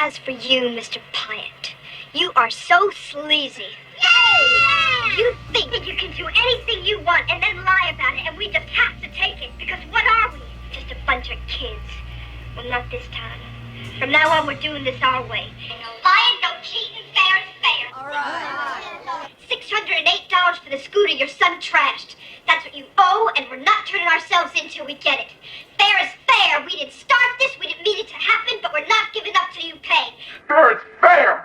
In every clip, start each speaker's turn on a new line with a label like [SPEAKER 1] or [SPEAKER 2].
[SPEAKER 1] As for you, Mr. Pyatt, you are so sleazy. Yay! You think that you can do anything you want and then lie about it, and we just have to take it, because what are we? Just a bunch of kids. Well, not this time. From now on, we're doing this our way. No lying, no cheating, fair is fair. All right. $608 for the scooter your son trashed. That's what you owe, and we're not turning ourselves in till we get it. Fair is fair. We didn't start this, we didn't mean it to happen, but we're not giving up till you pay.
[SPEAKER 2] Fair is fair!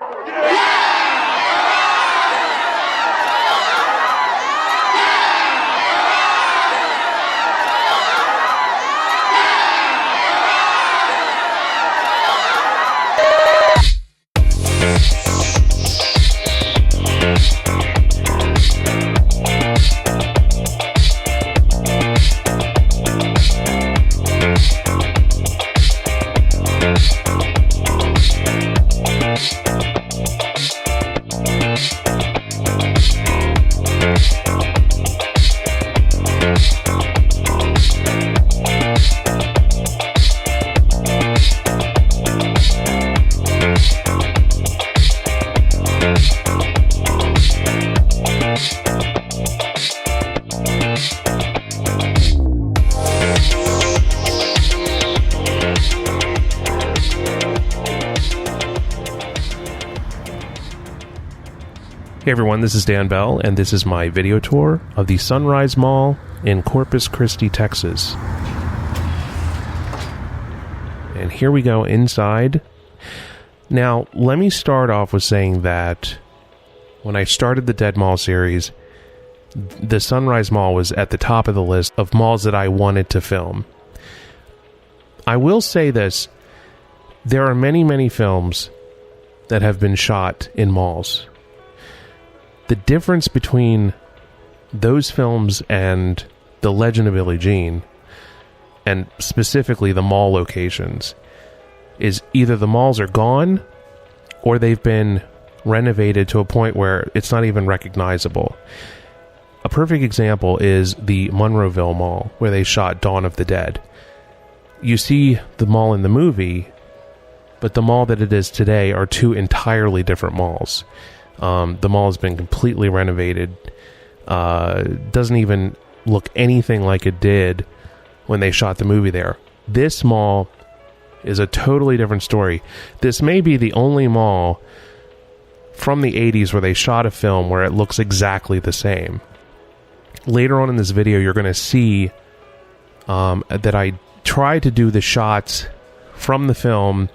[SPEAKER 3] Hey everyone, this is Dan Bell, and this is my video tour of the Sunrise Mall in Corpus Christi, Texas. And here we go inside. Now, let me start off with saying that when I started the Dead Mall series, the Sunrise Mall was at the top of the list of malls that I wanted to film. I will say this, there are many, many films that have been shot in malls. The difference between those films and The Legend of Billie Jean, and specifically the mall locations, is either the malls are gone or they've been renovated to a point where it's not even recognizable. A perfect example is the Monroeville Mall, where they shot Dawn of the Dead. You see the mall in the movie, but the mall that it is today are two entirely different malls. The mall has been completely renovated. Doesn't even look anything like it did when they shot the movie there. This mall is a totally different story. This may be the only mall from the 80s where they shot a film where it looks exactly the same. Later on in this video, you're going to see that I tried to do the shots from the film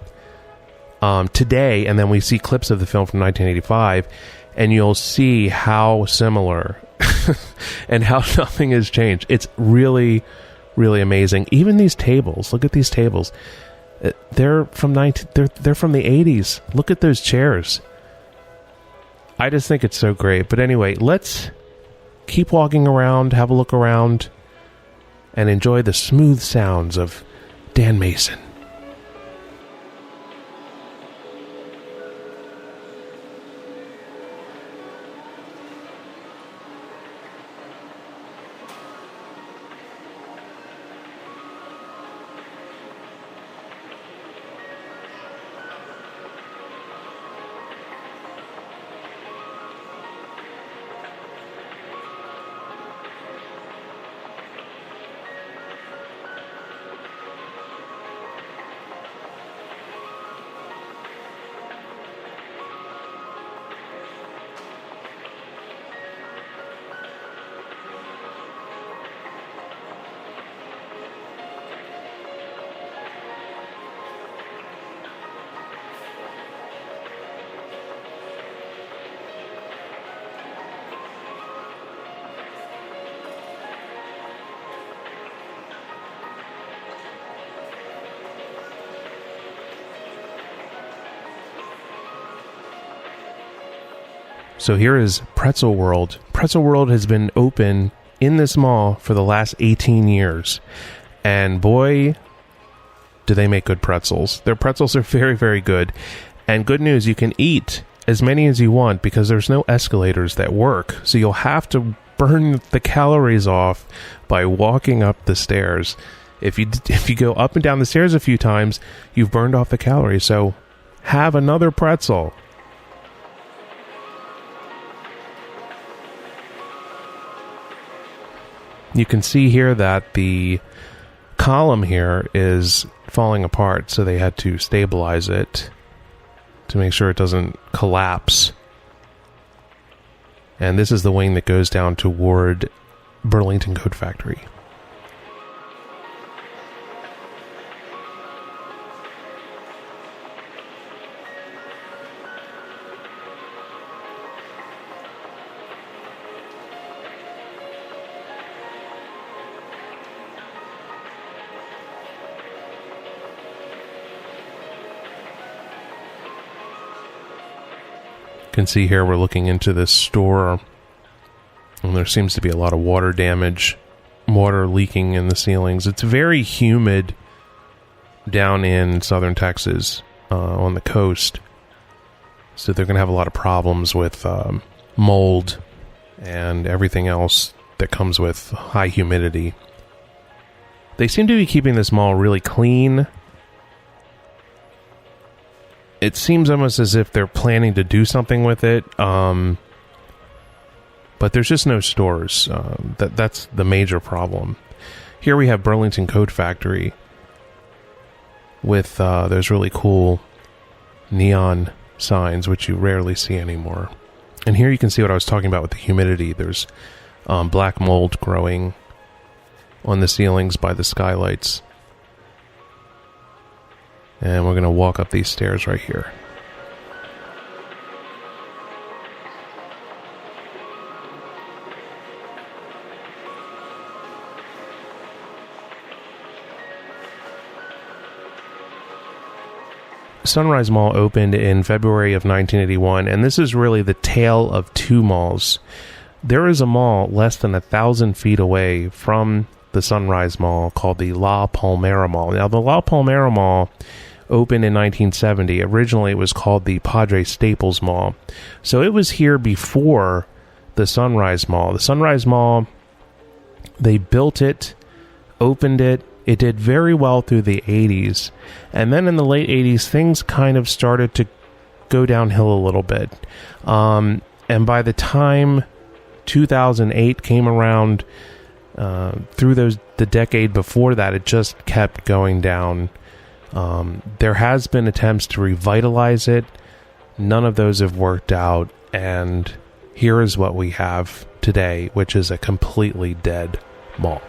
[SPEAKER 3] today, and then we see clips of the film from 1985, and you'll see how similar and how nothing has changed. It's really, really amazing. Even these tables, look at these tables. They're from the 80s. Look at those chairs. I just think it's so great. But anyway, let's keep walking around, have a look around, and enjoy the smooth sounds of Dan Mason. So here is Pretzel World. Pretzel World has been open in this mall for the last 18 years. And boy, do they make good pretzels. Their pretzels are very, very good. And good news, you can eat as many as you want because there's no escalators that work. So you'll have to burn the calories off by walking up the stairs. If you go up and down the stairs a few times, you've burned off the calories. So have another pretzel. You can see here that the column here is falling apart, so they had to stabilize it to make sure it doesn't collapse. And this is the wing that goes down toward Burlington Coat Factory. You can see here we're looking into this store, and there seems to be a lot of water damage, water leaking in the ceilings. It's very humid down in southern Texas on the coast, so they're going to have a lot of problems with mold and everything else that comes with high humidity. They seem to be keeping this mall really clean. It seems almost as if they're planning to do something with it, but there's just no stores. That's the major problem. Here we have Burlington Coat Factory with those really cool neon signs, which you rarely see anymore. And here you can see what I was talking about with the humidity. There's black mold growing on the ceilings by the skylights. And we're going to walk up these stairs right here. Sunrise Mall opened in February of 1981, and this is really the tale of two malls. There is a mall less than 1,000 feet away from the Sunrise Mall called the La Palmeira Mall. Now, the La Palmeira Mall opened in 1970. Originally, it was called the Padre Staples Mall. So it was here before the Sunrise Mall. The Sunrise Mall, they built it, opened it. It did very well through the 80s. And then in the late 80s, things kind of started to go downhill a little bit. And by the time 2008 came around, through the decade before that, it just kept going down. There has been attempts to revitalize it. None of those have worked out, and here is what we have today, which is a completely dead mall.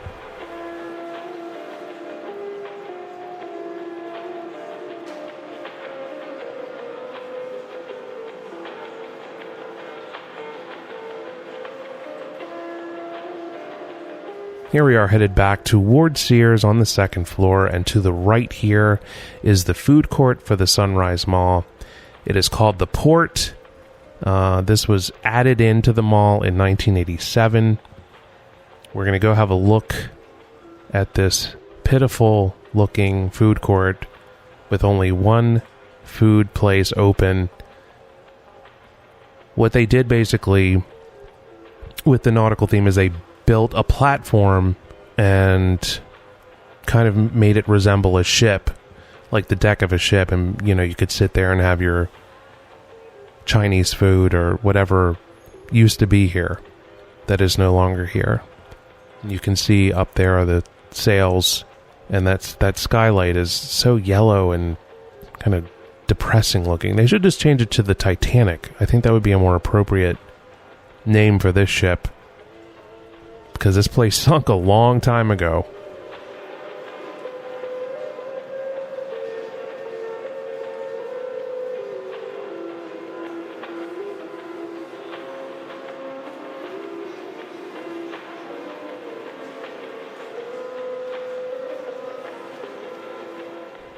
[SPEAKER 3] Here we are headed back towards Sears on the second floor, and to the right here is the food court for the Sunrise Mall. It is called the Port. This was added into the mall in 1987. We're going to go have a look at this pitiful looking food court with only one food place open. What they did basically with the nautical theme is they built a platform and kind of made it resemble a ship, like the deck of a ship, and you could sit there and have your Chinese food or whatever used to be here that is no longer here. You can see up there are the sails, and that skylight is so yellow and kind of depressing looking. They should just change it to the Titanic. I think that would be a more appropriate name for this ship, because this place sunk a long time ago.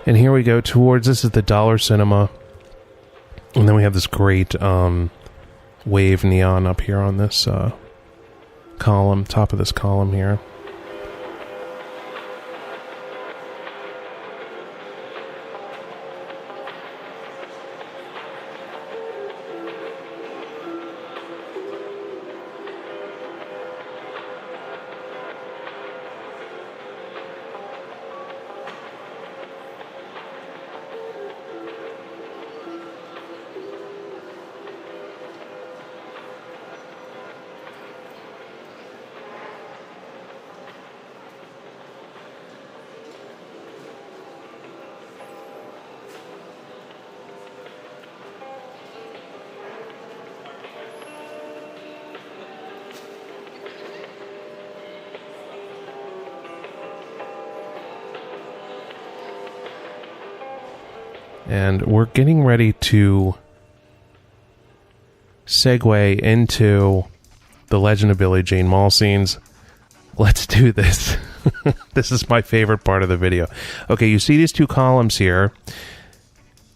[SPEAKER 3] And here we go towards, this is the Dollar Cinema. And then we have this great wave neon up here on this column, top of this column here. And we're getting ready to segue into the Legend of Billie Jean Mall scenes. Let's do this. This is my favorite part of the video. Okay, you see these two columns here.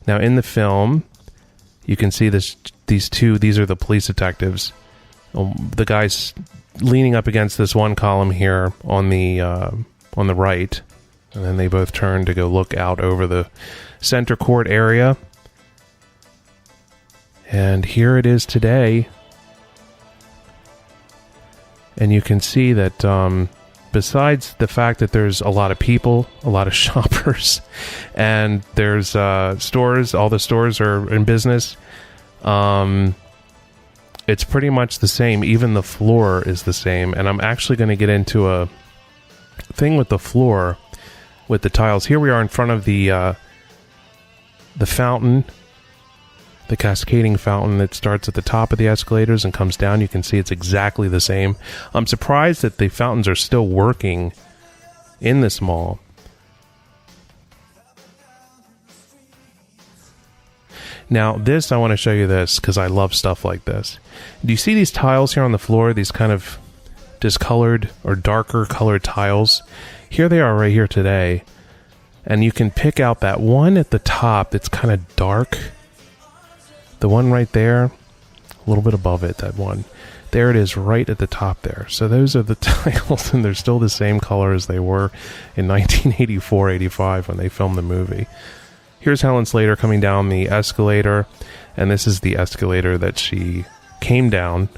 [SPEAKER 3] Now in the film, you can see these are the police detectives. The guy's leaning up against this one column here on the right, and then they both turn to go look out over the center court area. And here it is today. And you can see that besides the fact that there's a lot of people, a lot of shoppers, and there's stores, all the stores are in business, it's pretty much the same. Even the floor is the same. And I'm actually going to get into a thing with the floor, with the tiles. Here we are in front of the fountain, the cascading fountain that starts at the top of the escalators and comes down. You can see it's exactly the same. I'm surprised that the fountains are still working in this mall. Now this, I want to show you this because I love stuff like this. Do you see these tiles here on the floor? These kind of discolored or darker colored tiles. Here they are right here today. And you can pick out that one at the top that's kind of dark. The one right there, a little bit above it, that one. There it is right at the top there. So those are the tiles, and they're still the same color as they were in 1984-85 when they filmed the movie. Here's Helen Slater coming down the escalator, and this is the escalator that she came down.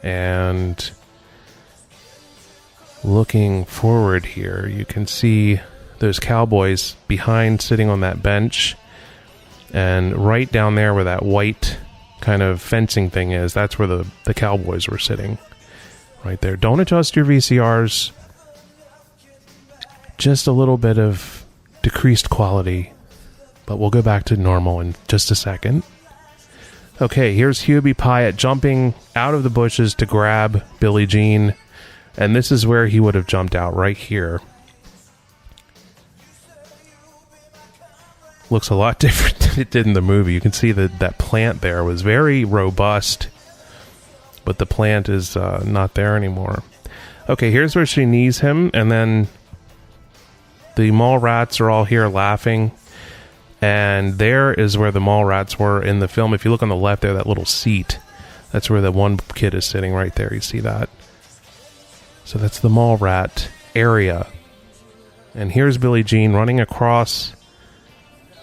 [SPEAKER 3] And looking forward here, you can see those cowboys behind sitting on that bench. And right down there where that white kind of fencing thing is, that's where the cowboys were sitting. Right there. Don't adjust your VCRs. Just a little bit of decreased quality. But we'll go back to normal in just a second. Okay, here's Hubie Pyatt jumping out of the bushes to grab Billie Jean. And this is where he would have jumped out, right here. Looks a lot different than it did in the movie. You can see that plant there was very robust, but the plant is not there anymore. Okay, here's where she knees him, and then the mall rats are all here laughing, and there is where the mall rats were in the film. If you look on the left there, that little seat, that's where the one kid is sitting right there. You see that? So that's the mall rat area. And here's Billie Jean running across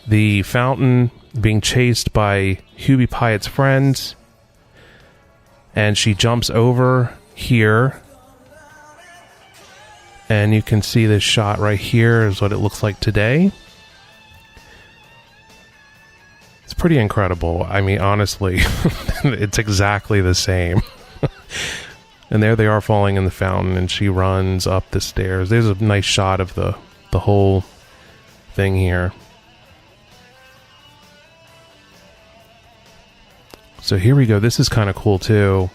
[SPEAKER 3] the fountain, being chased by Hubie Pyatt's friends, and she jumps over here, and you can see this shot right here is what it looks like today. It's pretty incredible. I mean, honestly, it's exactly the same. And there they are falling in the fountain, and she runs up the stairs. There's a nice shot of the whole thing here. So here we go. This is kind of cool too.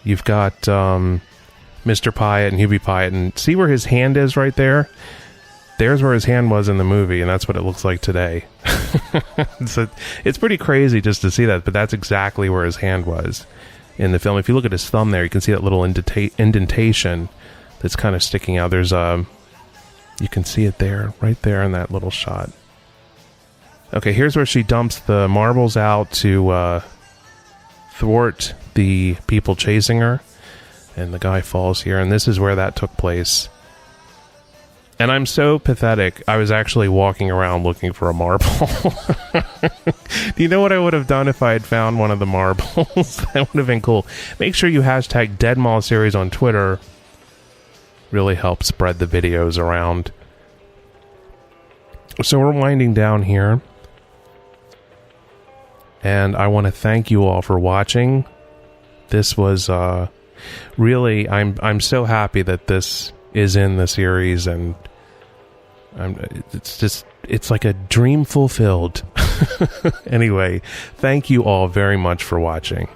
[SPEAKER 3] You've got Mr. Pyatt and Hubie Pyatt, and see where his hand is right there? There's where his hand was in the movie, and that's what it looks like today. So it's pretty crazy just to see that, but that's exactly where his hand was in the film. If you look at his thumb there, you can see that little indentation that's kind of sticking out. There's you can see it there, right there in that little shot. Okay, here's where she dumps the marbles out to thwart the people chasing her. And the guy falls here, and this is where that took place. And I'm so pathetic, I was actually walking around looking for a marble. Do you know what I would have done if I had found one of the marbles? That would have been cool. Make sure you hashtag Dead Mall Series on Twitter. Really helps spread the videos around. So we're winding down here. And I want to thank you all for watching. This was really, I'm so happy that this is in the series, and it's like a dream fulfilled. Anyway, thank you all very much for watching.